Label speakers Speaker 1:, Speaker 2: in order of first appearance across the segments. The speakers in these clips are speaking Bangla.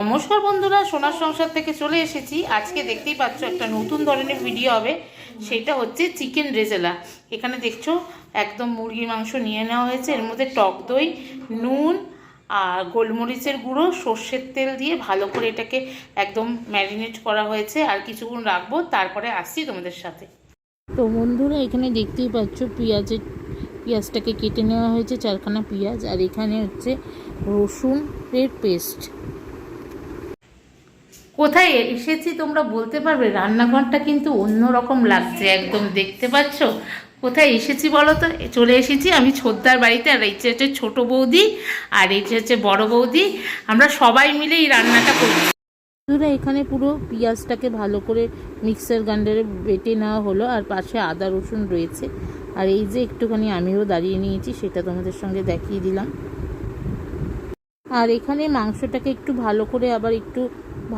Speaker 1: নমস্কার বন্ধুরা, সোনার সংসার থেকে চলে এসেছি। আজকে দেখতেই পাচ্ছ একটা নতুন ধরনের ভিডিও হবে, সেটা হচ্ছে চিকেন রেজালা। এখানে দেখছো একদম মুরগির মাংস নিয়ে নেওয়া হয়েছে, এর মধ্যে টক দই, নুন আর গোলমরিচের গুঁড়ো, সর্ষের তেল দিয়ে ভালো করে এটাকে একদম ম্যারিনেট করা হয়েছে। আর কিছুক্ষণ রাখবো, তারপরে আসছি তোমাদের সাথে। তো বন্ধুরা, এখানে দেখতেই পাচ্ছ পেঁয়াজটাকে কেটে নেওয়া হয়েছে, 4খানা পেঁয়াজ। আর এখানে হচ্ছে রসুনের পেস্ট। কোথায় এসেছি তোমরা বলতে পারবে? রান্নাঘরটা কিন্তু অন্যরকম লাগছে একদম, দেখতে পাচ্ছ কোথায় এসেছি বলো তো? চলে এসেছি আমি ছোটদার বাড়িতে। আর এই হচ্ছে ছোটো বৌদি, আর এই হচ্ছে বড় বৌদি। আমরা সবাই মিলে এই রান্নাটা করছি। বন্ধুরা, এখানে পুরো পেঁয়াজটাকে ভালো করে মিক্সার গ্রাইন্ডারে বেটে নেওয়া হলো, আর পাশে আদা রসুন রয়েছে। আর এই যে একটুখানি আমিও দাঁড়িয়ে নিয়েছি, সেটা তোমাদের সঙ্গে দেখিয়ে দিলাম। আর এখানে মাংসটাকে একটু ভালো করে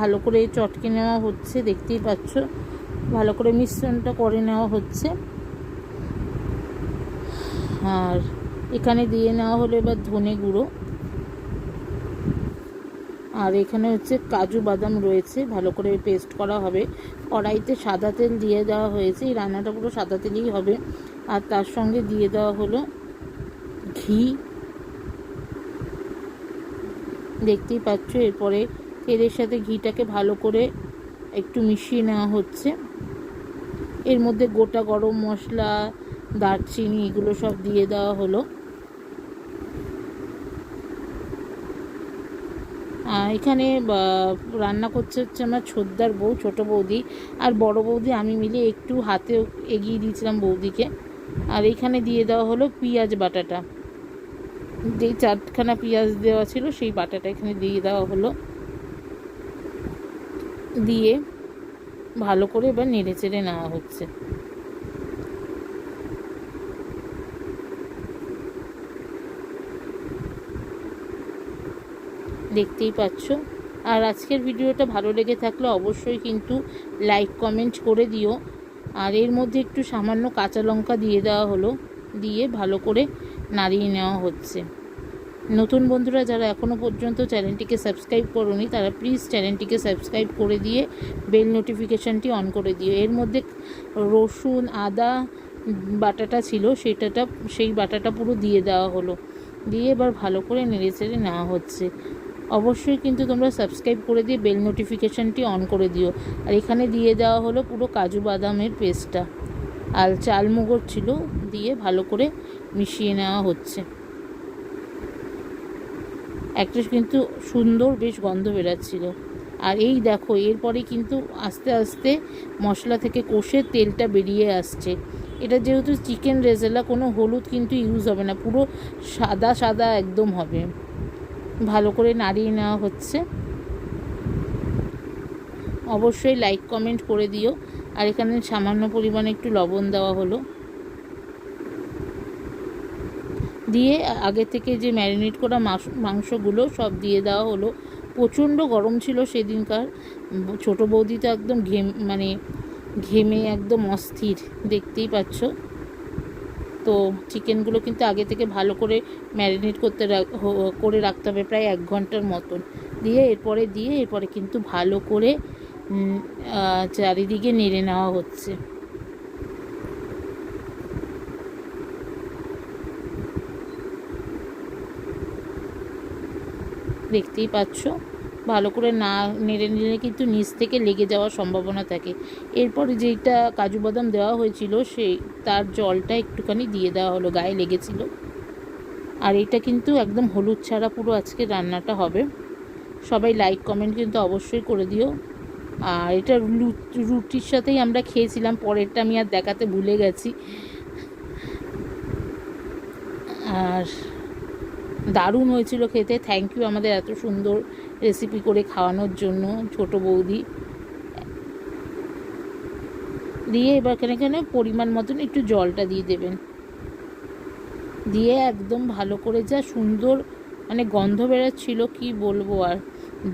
Speaker 1: ভালো করে চটকে নেওয়া হচ্ছে, দেখতেই পাচ্ছ। ভালো করে মিশ্রণটা করে নেওয়া হচ্ছে। আর এখানে দিয়ে নেওয়া হলো এবার ধনে গুঁড়ো। আর এখানে হচ্ছে কাজু বাদাম রয়েছে, ভালো করে পেস্ট করা হবে। কড়াইতে সাদা তেল দিয়ে দেওয়া হয়েছে, এই রান্নাটা পুরো সাদা তেলেই হবে। আর তার সঙ্গে দিয়ে দেওয়া হলো ঘি, দেখতেই পাচ্ছ। এরপরে তেলের সাথে ঘিটাকে ভালো করে একটু মিশিয়ে নেওয়া হচ্ছে। এর মধ্যে গোটা গরম মশলা, দারচিনি, এগুলো সব দিয়ে দেওয়া হলো। এখানে রান্না করছে আমার ছোটদার বউ, ছোটো বৌদি আর বড় বৌদি, আমি মিলে একটু হাতে এগিয়ে দিয়েছিলাম বৌদিকে। আর এইখানে দিয়ে দেওয়া হলো পেঁয়াজ বাটাটা, যেই 4খানা পেঁয়াজ দেওয়া ছিল সেই বাটাটা এখানে দিয়ে দেওয়া হলো। দিয়ে ভালো করে এবার নেড়ে চেড়ে নেওয়া হচ্ছে। দেখতেই পাচ্ছ। আর আজকের ভিডিওটা ভালো লেগে থাকলে অবশ্যই কিন্তু লাইক কমেন্ট করে দিও। আর এর মধ্যে একটু সামান্য কাঁচা লঙ্কা দিয়ে দেওয়া হলো, দিয়ে ভালো করে নাড়িয়ে নেওয়া হচ্ছে। নতুন বন্ধুরা যারা এখনও পর্যন্ত চ্যানেলটিকে সাবস্ক্রাইব করোনি, তারা প্লিজ চ্যানেলটিকে সাবস্ক্রাইব করে দিয়ে বেল নোটিফিকেশানটি অন করে দিও। এর মধ্যে রসুন আদা বাটাটা ছিল, সেই বাটাটা পুরো দিয়ে দেওয়া হলো। দিয়ে এবার ভালো করে নেড়ে চেড়ে নেওয়া হচ্ছে। অবশ্যই কিন্তু তোমরা সাবস্ক্রাইব করে দিয়ে বেল নোটিফিকেশানটি অন করে দিও। আর এখানে দিয়ে দেওয়া হলো পুরো কাজু বাদামের পেস্টটা, আর চালমগজ ছিল, দিয়ে ভালো করে মিশিয়ে নেওয়া হচ্ছে। একটা কিন্তু সুন্দর বেশ গন্ধ বেরাচ্ছিল। আর এই দেখো, এরপরে কিন্তু আস্তে আস্তে মশলা থেকে কষে তেলটা বেরিয়ে আসছে। এটা যেহেতু চিকেন রেজালা, কোনো হলুদ কিন্তু ইউজ হবে না, পুরো সাদা সাদা একদম হবে। ভালো করে নাড়িয়ে নেওয়া হচ্ছে। অবশ্যই লাইক কমেন্ট করে দিও। আর এখানে সামান্য পরিমাণে একটু লবণ দেওয়া হলো, দিয়ে আগে থেকে যে ম্যারিনেট করা মাংসগুলো সব দিয়ে দেওয়া হলো। প্রচণ্ড গরম ছিল সেদিনকার। ছোটো বৌদি তো একদম ঘেমে একদম অস্থির, দেখতেই পাচ্ছ। তো চিকেনগুলো কিন্তু আগে থেকে ভালো করে ম্যারিনেট করে রাখতে হবে, প্রায় 1 ঘন্টার মতন। এরপরে কিন্তু ভালো করে চারিদিকে নেড়ে নেওয়া হচ্ছে। দেখতেই পাচ্ছ, ভালো করে না নেড়ে নিলে কিন্তু নিচ থেকে লেগে যাওয়ার সম্ভাবনা থাকে। এরপরে যেইটা কাজু বাদাম দেওয়া হয়েছিল তার জলটা একটুখানি দিয়ে দেওয়া হলো, গায়ে লেগেছিল। আর এটা কিন্তু একদম হলুদ ছাড়া পুরো আজকে রান্নাটা হবে। সবাই লাইক কমেন্ট কিন্তু অবশ্যই করে দিও। আর এটা রুটির সাথেই আমরা খেয়েছিলাম, পরেরটা আমি আর দেখাতে ভুলে গেছি। আর দারুণ হয়েছিল খেতে। থ্যাংক ইউ আমাদের এত সুন্দর রেসিপি করে খাওয়ানোর জন্য ছোটো বৌদি। দিয়ে এবার এখানে পরিমাণ মতন একটু জলটা দিয়ে দেবেন। দিয়ে একদম ভালো করে যা সুন্দর গন্ধ বেরোচ্ছিল, কি বলবো। আর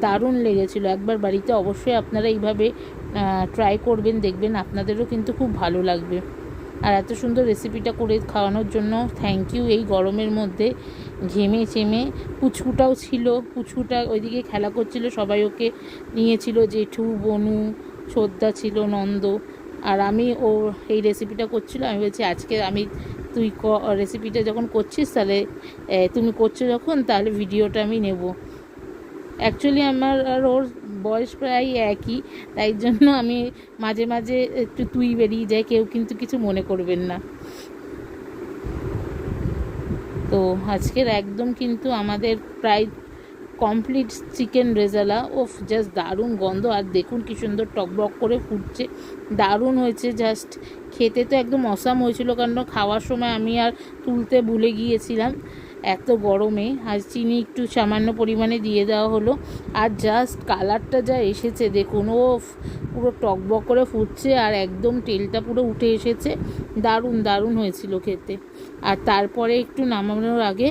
Speaker 1: দারুণ লেগেছিল। একবার বাড়িতে অবশ্যই আপনারা এইভাবে ট্রাই করবেন, দেখবেন আপনাদেরও কিন্তু খুব ভালো লাগবে। আর এত সুন্দর রেসিপিটা করে খাওয়ানোর জন্য থ্যাংক ইউ। এই গরমের মধ্যে ঘেমে চেমে। পুচকুটাও ছিল, পুচকুটা ওইদিকে খেলা করছিল, সবাই ওকে নিয়েছিল, জেঠু, বনু, ছোদ্দা ছিল, নন্দ। আর আমি ও এই রেসিপিটা করছিল, আমি বলছি আজকে তুই রেসিপিটা যখন করছিস তাহলে তুমি করছো যখন, তাহলে ভিডিওটা আমি নেব। অ্যাকচুয়ালি আমার আর ওর বয়স প্রায় একই, তাই জন্য আমি মাঝে মাঝে একটু তুই বেরিয়ে যাই, কেউ কিন্তু কিছু মনে করবেন না। তো আজকের একদম কিন্তু আমাদের প্রায় কমপ্লিট চিকেন রেজালা। ওফ, জাস্ট দারুণ গন্ধ। আর দেখুন কি সুন্দর টকবক করে ফুটছে, দারুণ হয়েছে। জাস্ট খেতে তো একদম অসাম হয়েছিল, কারণ খাওয়ার সময় আমি আর তুলতে ভুলে গিয়েছিলাম এত গরমে। আর চিনি একটু সামান্য পরিমাণে দিয়ে দেওয়া হলো। আর জাস্ট কালারটা যা এসেছে দেখুন, ও পুরো টকবক করে ফুটছে আর একদম তেলটা পুরো উঠে এসেছে। দারুণ দারুণ হয়েছিল খেতে। আর তারপরে একটু নামানোর আগে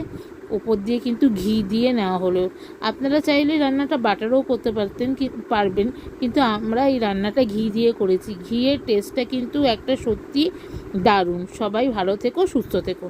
Speaker 1: ওপর দিয়ে কিন্তু ঘি দিয়ে নেওয়া হলো। আপনারা চাইলে রান্নাটা বাটারও করতে পারবেন, কিন্তু আমরা এই রান্নাটা ঘি দিয়ে করেছি। ঘিয়ের টেস্টটা কিন্তু একটা সত্যি দারুণ। সবাই ভালো থেকো, সুস্থ থেকো।